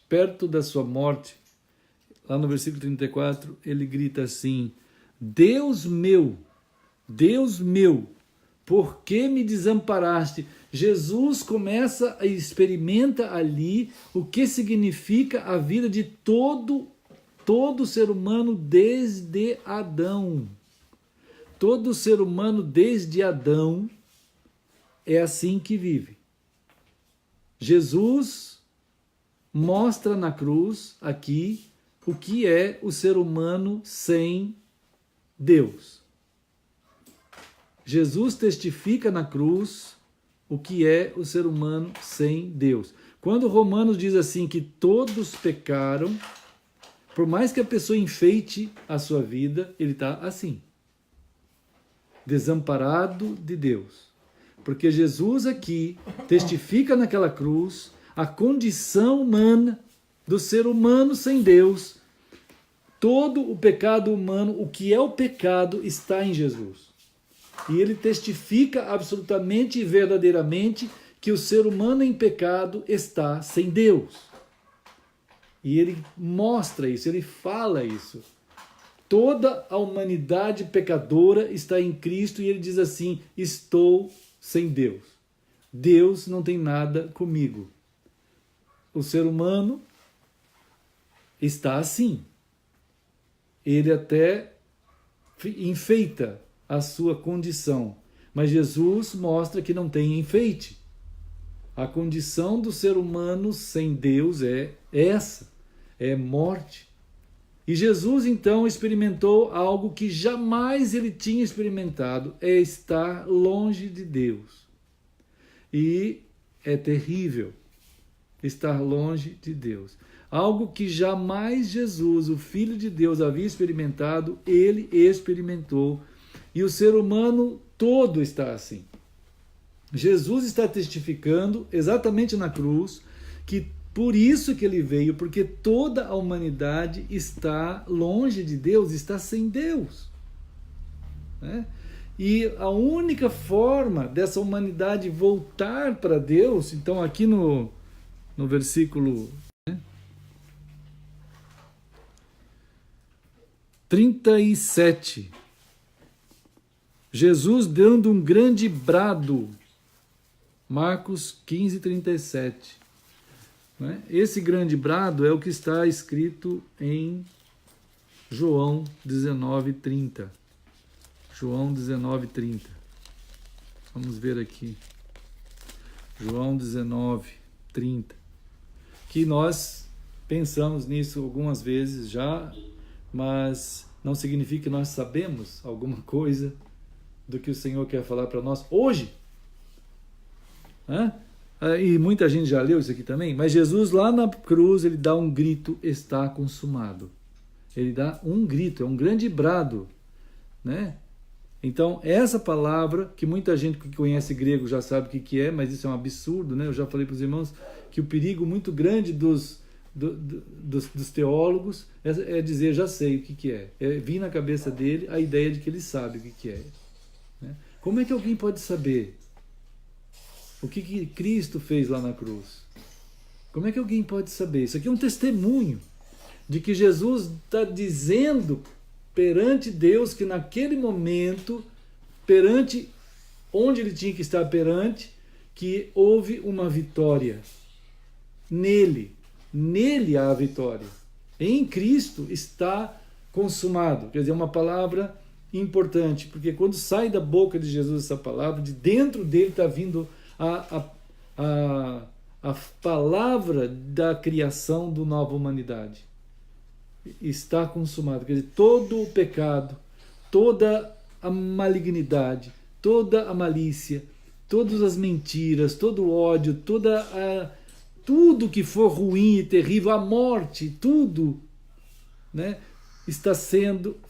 perto da sua morte, lá no versículo 34, ele grita assim: Deus meu, por que me desamparaste? Jesus começa e experimenta ali o que significa a vida de todo ser humano desde Adão. Todo ser humano desde Adão é assim que vive. Jesus mostra na cruz aqui o que é o ser humano sem Deus. Jesus testifica na cruz o que é o ser humano sem Deus. Quando Romanos diz assim que todos pecaram, por mais que a pessoa enfeite a sua vida, ele está assim, desamparado de Deus. Porque Jesus aqui testifica naquela cruz a condição humana do ser humano sem Deus. Todo o pecado humano, o que é o pecado, está em Jesus. E ele testifica absolutamente e verdadeiramente que o ser humano em pecado está sem Deus. E ele mostra isso, ele fala isso. Toda a humanidade pecadora está em Cristo e ele diz assim: estou sem Deus. Deus não tem nada comigo. O ser humano está assim. Ele até enfeita a sua condição, mas Jesus mostra que não tem enfeite. A condição do ser humano sem Deus é essa, é morte. E Jesus então experimentou algo que jamais ele tinha experimentado, é estar longe de Deus. E é terrível estar longe de Deus. Algo que jamais Jesus, o Filho de Deus, havia experimentado, ele experimentou. E o ser humano todo está assim. Jesus está testificando exatamente na cruz que por isso que ele veio, porque toda a humanidade está longe de Deus, está sem Deus. Né? E a única forma dessa humanidade voltar para Deus, então aqui no versículo 37, Jesus dando um grande brado, Marcos 15, 37. Né? Esse grande brado é o que está escrito em João 19, 30. João 19, 30. Vamos ver aqui. João 19, 30. Que nós pensamos nisso algumas vezes já, mas não significa que nós sabemos alguma coisa do que o Senhor quer falar para nós hoje. E muita gente já leu isso aqui também, mas Jesus lá na cruz, ele dá um grito: está consumado. Ele dá um grito, é um grande brado, né? Então, essa palavra, que muita gente que conhece grego já sabe o que é, mas isso é um absurdo, né? Eu já falei para os irmãos que o perigo muito grande dos teólogos é dizer: já sei o que é. É vir na cabeça dele a ideia de que ele sabe o que é. Né? Como é que alguém pode saber o que Cristo fez lá na cruz? Como é que alguém pode saber? Isso aqui é um testemunho de que Jesus está dizendo perante Deus que naquele momento, perante onde ele tinha que estar perante, que houve uma vitória. Nele há a vitória. Em Cristo está consumado. Quer dizer, uma palavra importante, porque quando sai da boca de Jesus essa palavra, de dentro dele está vindo a palavra da criação da nova humanidade. Está consumado. Quer dizer, todo o pecado, toda a malignidade, toda a malícia, todas as mentiras, todo o ódio, tudo que for ruim e terrível, a morte, tudo, né,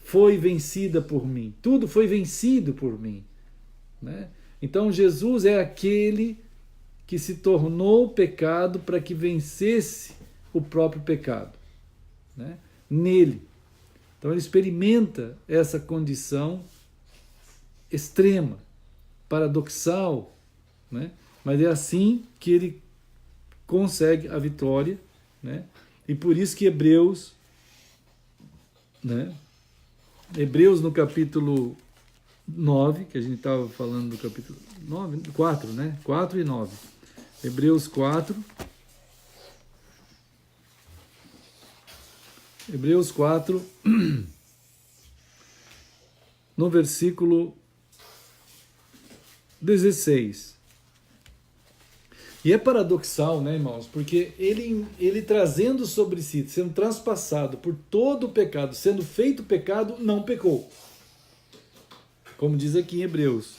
foi vencida por mim. Tudo foi vencido por mim. Né? Então Jesus é aquele que se tornou pecado para que vencesse o próprio pecado. Né? Nele. Então ele experimenta essa condição extrema paradoxal, né? Mas é assim que ele consegue a vitória, né? E por isso que Hebreus, né? Hebreus no capítulo 9, que a gente estava falando do capítulo 9, 4, né? 4 e 9. Hebreus 4. Hebreus 4, no versículo 16. E é paradoxal, né, irmãos? Porque ele trazendo sobre si, sendo transpassado por todo o pecado, sendo feito pecado, não pecou. Como diz aqui em Hebreus.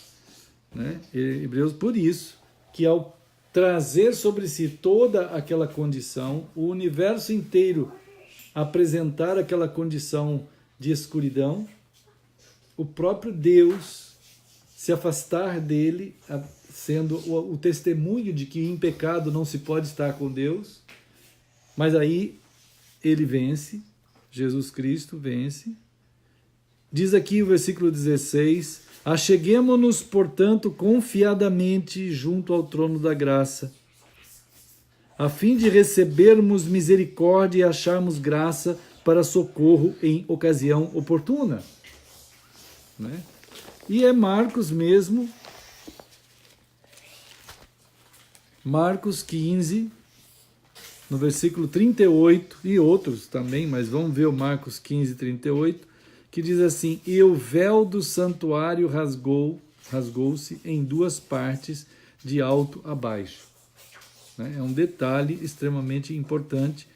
Né? Hebreus, por isso, que ao trazer sobre si toda aquela condição, o universo inteiro apresentar aquela condição de escuridão, o próprio Deus se afastar dele, sendo o testemunho de que em pecado não se pode estar com Deus, mas aí ele vence, Jesus Cristo vence. Diz aqui o versículo 16: acheguemo-nos, portanto, confiadamente junto ao trono da graça, a fim de recebermos misericórdia e acharmos graça para socorro em ocasião oportuna. Né? E é Marcos mesmo, Marcos 15, no versículo 38, e outros também, mas vamos ver o Marcos 15, 38, que diz assim: e o véu do santuário rasgou-se em duas partes, de alto a baixo. Né? É um detalhe extremamente importante.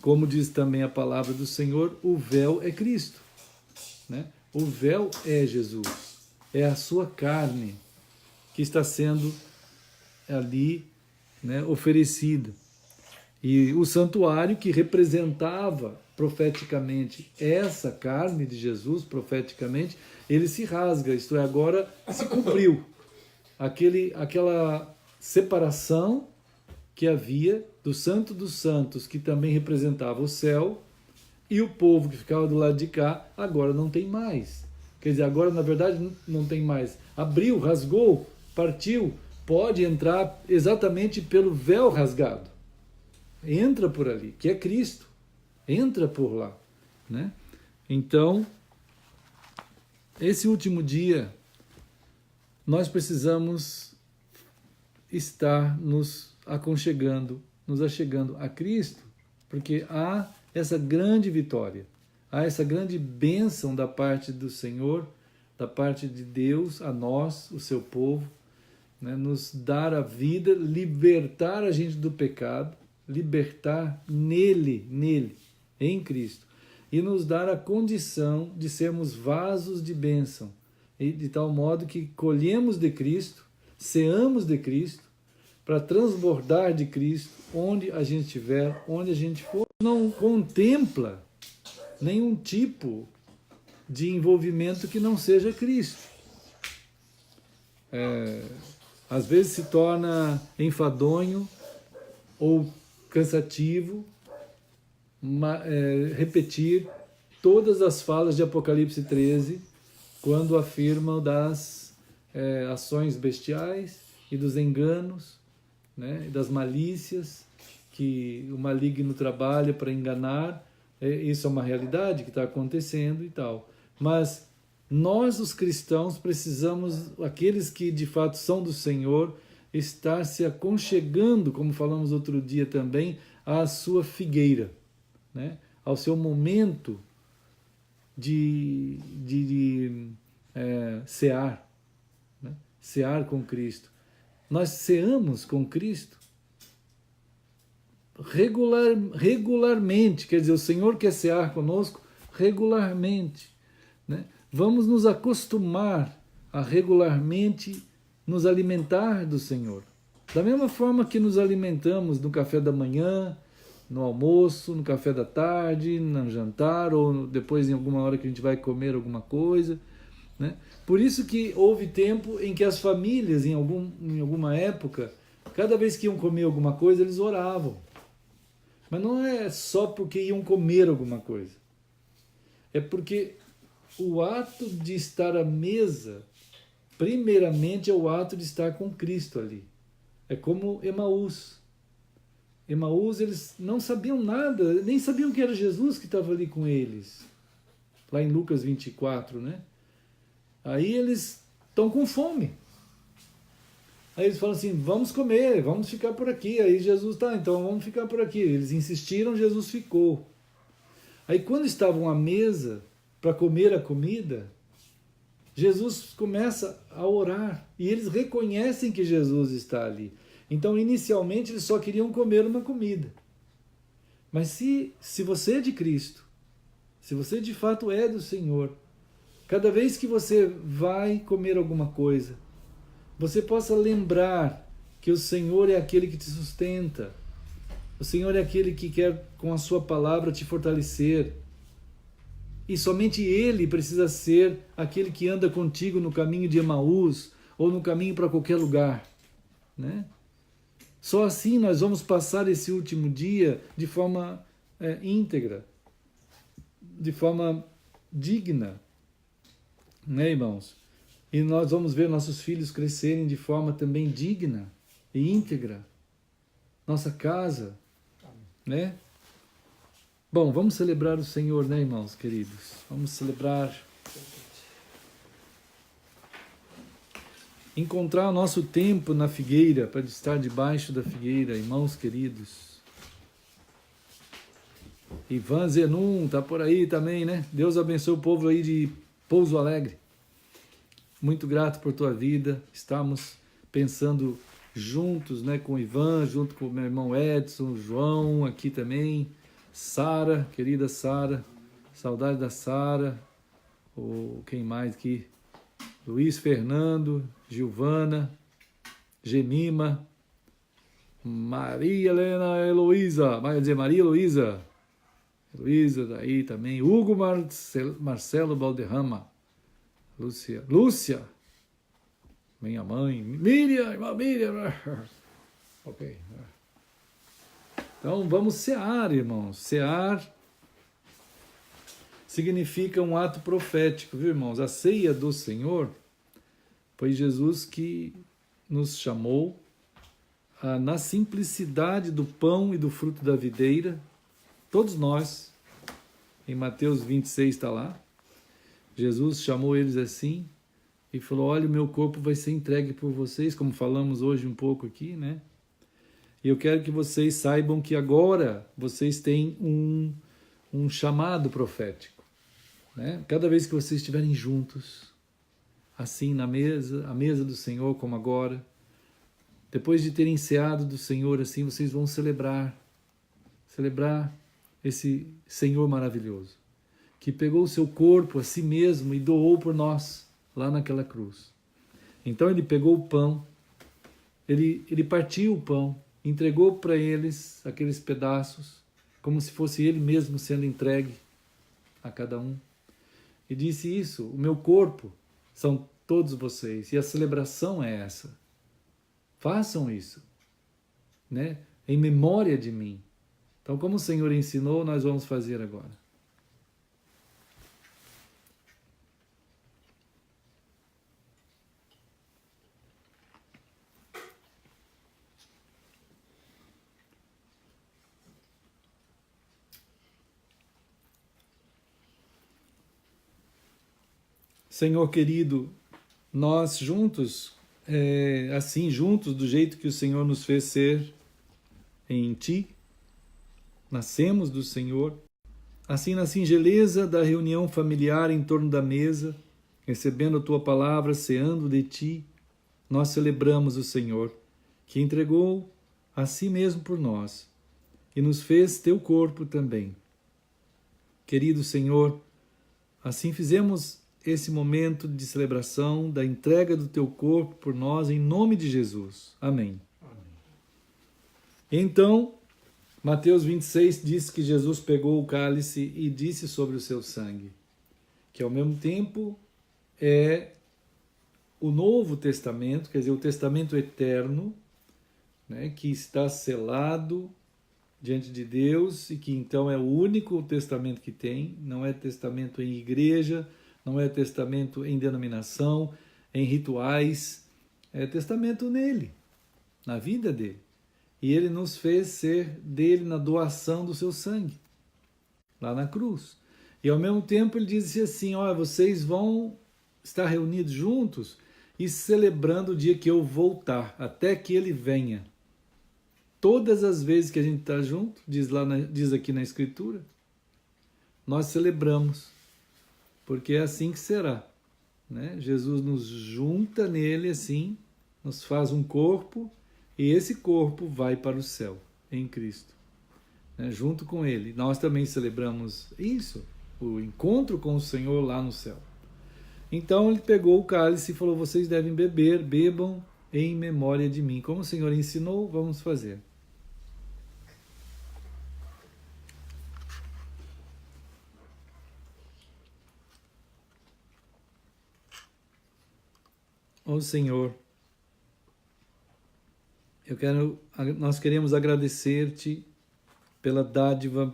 Como diz também a palavra do Senhor, o véu é Cristo. Né? O véu é Jesus, é a sua carne que está sendo ali, né, oferecida. E o santuário que representava profeticamente essa carne de Jesus, profeticamente, ele se rasga, isto é, agora se cumpriu aquela separação que havia do Santo dos Santos, que também representava o céu, e o povo que ficava do lado de cá, agora não tem mais. Quer dizer, agora na verdade não tem mais. Abriu, rasgou, partiu, pode entrar exatamente pelo véu rasgado. Entra por ali, que é Cristo. Entra por lá. Né? Então, esse último dia, nós precisamos estar nos aconchegando, nos achegando a Cristo, porque há essa grande vitória, há essa grande bênção da parte do Senhor, da parte de Deus, a nós, o seu povo, né, nos dar a vida, libertar a gente do pecado, libertar nele, em Cristo, e nos dar a condição de sermos vasos de bênção, e de tal modo que colhemos de Cristo, ceamos de Cristo, para transbordar de Cristo onde a gente estiver, onde a gente for. Não contempla nenhum tipo de envolvimento que não seja Cristo. Às vezes se torna enfadonho ou cansativo repetir todas as falas de Apocalipse 13 quando afirmam das ações bestiais e dos enganos, né, das malícias que o maligno trabalha para enganar. Isso é uma realidade que está acontecendo e tal. Mas nós, os cristãos, precisamos, aqueles que de fato são do Senhor, estar se aconchegando, como falamos outro dia também, à sua figueira, né, ao seu momento de cear, né, cear com Cristo. Nós ceamos com Cristo regularmente, quer dizer, o Senhor quer cear conosco regularmente. Né? Vamos nos acostumar a regularmente nos alimentar do Senhor. Da mesma forma que nos alimentamos no café da manhã, no almoço, no café da tarde, no jantar, ou depois em alguma hora que a gente vai comer alguma coisa. Né? Por isso que houve tempo em que as famílias, em alguma época, cada vez que iam comer alguma coisa, eles oravam. Mas não é só porque iam comer alguma coisa. É porque o ato de estar à mesa primeiramente é o ato de estar com Cristo ali. É como Emaús. Emaús, eles não sabiam nada, nem sabiam que era Jesus que estava ali com eles. Lá em Lucas 24, né? Aí eles estão com fome. Aí eles falam assim, vamos comer, vamos ficar por aqui. Aí Jesus, tá, então vamos ficar por aqui. Eles insistiram, Jesus ficou. Aí quando estavam à mesa para comer a comida, Jesus começa a orar e eles reconhecem que Jesus está ali. Então, inicialmente, eles só queriam comer uma comida. Mas se você é de Cristo, se você de fato é do Senhor, cada vez que você vai comer alguma coisa, você possa lembrar que o Senhor é aquele que te sustenta. O Senhor é aquele que quer, com a sua palavra, te fortalecer. E somente Ele precisa ser aquele que anda contigo no caminho de Emaús ou no caminho para qualquer lugar, né? Só assim nós vamos passar esse último dia de forma íntegra, de forma digna, né, irmãos? E nós vamos ver nossos filhos crescerem de forma também digna e íntegra. Nossa casa, né? Bom, vamos celebrar o Senhor, né, irmãos queridos? Vamos celebrar. Encontrar o nosso tempo na figueira, para estar debaixo da figueira, irmãos queridos. Ivan Zenum está por aí também, né? Deus abençoe o povo aí de Pouso Alegre. Muito grato por tua vida. Estamos pensando juntos, né, com o Ivan, junto com o meu irmão Edson, João aqui também, Sara, querida Sara, saudade da Sara, quem mais aqui? Luiz Fernando, Gilvana, Gemima, Maria Helena Heloísa, vai dizer Maria Heloísa, Heloísa daí também, Hugo Marcelo Valderrama, Lúcia, minha mãe, Miriam, irmã Miriam, ok. Então vamos cear, irmãos, cear significa um ato profético, viu, irmãos? A ceia do Senhor foi Jesus que nos chamou na simplicidade do pão e do fruto da videira, todos nós, em Mateus 26 está lá, Jesus chamou eles assim e falou, olha, o meu corpo vai ser entregue por vocês, como falamos hoje um pouco aqui, né? E eu quero que vocês saibam que agora vocês têm um chamado profético, né? Cada vez que vocês estiverem juntos, assim na mesa, a mesa do Senhor como agora, depois de terem ceado do Senhor assim, vocês vão celebrar esse Senhor maravilhoso, que pegou o seu corpo a si mesmo e doou por nós, lá naquela cruz. Então ele pegou o pão, ele partiu o pão, entregou para eles aqueles pedaços, como se fosse ele mesmo sendo entregue a cada um. E disse isso, o meu corpo são todos vocês, e a celebração é essa. Façam isso, né? Em memória de mim. Então, como o Senhor ensinou, nós vamos fazer agora. Senhor querido, nós juntos, assim, juntos, do jeito que o Senhor nos fez ser em Ti, nascemos do Senhor, assim na singeleza da reunião familiar em torno da mesa, recebendo a Tua palavra, ceando de Ti, nós celebramos o Senhor, que entregou a si mesmo por nós e nos fez Teu corpo também. Querido Senhor, assim fizemos esse momento de celebração da entrega do Teu corpo por nós, em nome de Jesus. Amém. Amém. Então, Mateus 26 diz que Jesus pegou o cálice e disse sobre o seu sangue, que ao mesmo tempo é o Novo Testamento, quer dizer, o Testamento eterno, né, que está selado diante de Deus e que então é o único testamento que tem, não é testamento em igreja, não é testamento em denominação, em rituais, é testamento nele, na vida dele. E ele nos fez ser dele na doação do seu sangue, lá na cruz. E ao mesmo tempo ele disse assim, olha, vocês vão estar reunidos juntos e celebrando o dia que eu voltar, até que ele venha. Todas as vezes que a gente está junto, diz aqui na Escritura, nós celebramos, porque é assim que será, né? Jesus nos junta nele assim, nos faz um corpo, e esse corpo vai para o céu, em Cristo, né? Junto com ele. Nós também celebramos isso, o encontro com o Senhor lá no céu. Então ele pegou o cálice e falou, vocês devem beber, bebam em memória de mim. Como o Senhor ensinou, vamos fazer. Ó Senhor, nós queremos agradecer-te pela dádiva,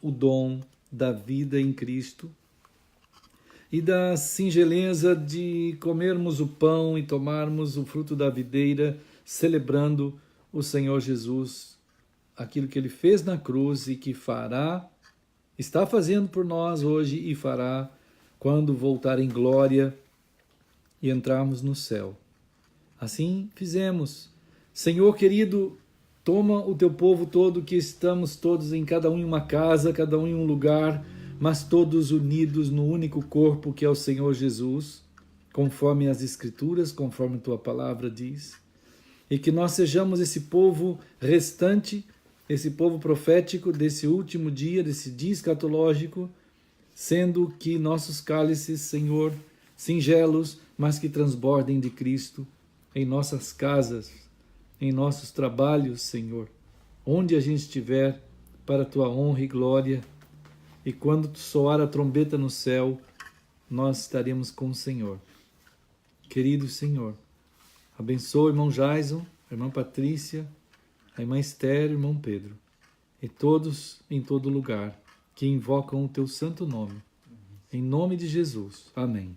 o dom da vida em Cristo e da singeleza de comermos o pão e tomarmos o fruto da videira, celebrando o Senhor Jesus, aquilo que Ele fez na cruz e que está fazendo por nós hoje e fará quando voltar em glória e entrarmos no céu. Assim fizemos. Senhor querido, toma o teu povo todo, que estamos todos em cada um em uma casa, cada um em um lugar, mas todos unidos no único corpo que é o Senhor Jesus, conforme as Escrituras, conforme tua palavra diz, e que nós sejamos esse povo restante, esse povo profético desse último dia, desse dia escatológico, sendo que nossos cálices, Senhor, singelos, mas que transbordem de Cristo em nossas casas, em nossos trabalhos, Senhor, onde a gente estiver, para a tua honra e glória. E quando soar a trombeta no céu, nós estaremos com o Senhor. Querido Senhor, abençoa o irmão Jaison, a irmã Patrícia, a irmã Esther, o irmão Pedro, e todos em todo lugar que invocam o teu santo nome. Em nome de Jesus. Amém.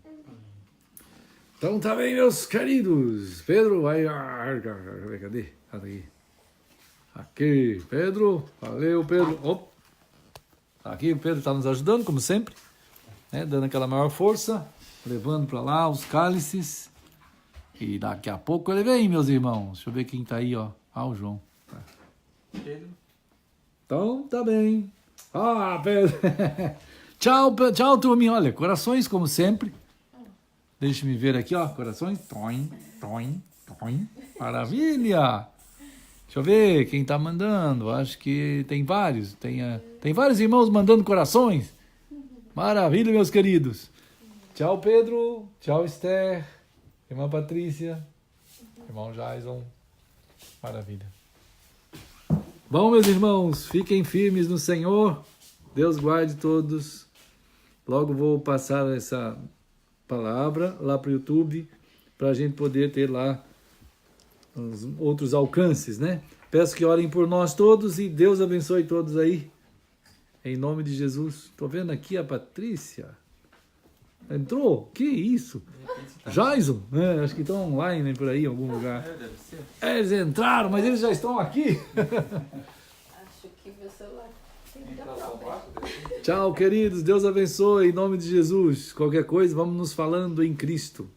Então tá bem, meus queridos. Pedro, vai... Cadê? Aqui, Pedro. Valeu, Pedro. Opa. Aqui o Pedro está nos ajudando, como sempre, né? Dando aquela maior força, levando para lá os cálices. E daqui a pouco ele vem, meus irmãos. Deixa eu ver quem está aí, ó. Ah, o João. Pedro. Então tá bem. Ah, Pedro. Tchau, turminha. Olha, corações, como sempre. Deixa-me ver aqui, ó, corações. Toim, toim, toim. Maravilha! Deixa eu ver quem tá mandando. Acho que tem vários. Tem vários irmãos mandando corações. Maravilha, meus queridos. Tchau, Pedro. Tchau, Esther. Irmã Patrícia. Irmão Jaison. Maravilha. Bom, meus irmãos, fiquem firmes no Senhor. Deus guarde todos. Logo vou passar essa palavra lá para o YouTube, para a gente poder ter lá os outros alcances, né? Peço que orem por nós todos e Deus abençoe todos aí, em nome de Jesus. Estou vendo aqui a Patrícia. Entrou? Que isso? Jaison, né? Acho que estão online por aí em algum lugar. Deve ser. Eles entraram, mas eles já estão aqui. Acho que meu celular tem que dar problema. Tchau, queridos. Deus abençoe em nome de Jesus. Qualquer coisa, vamos nos falando em Cristo.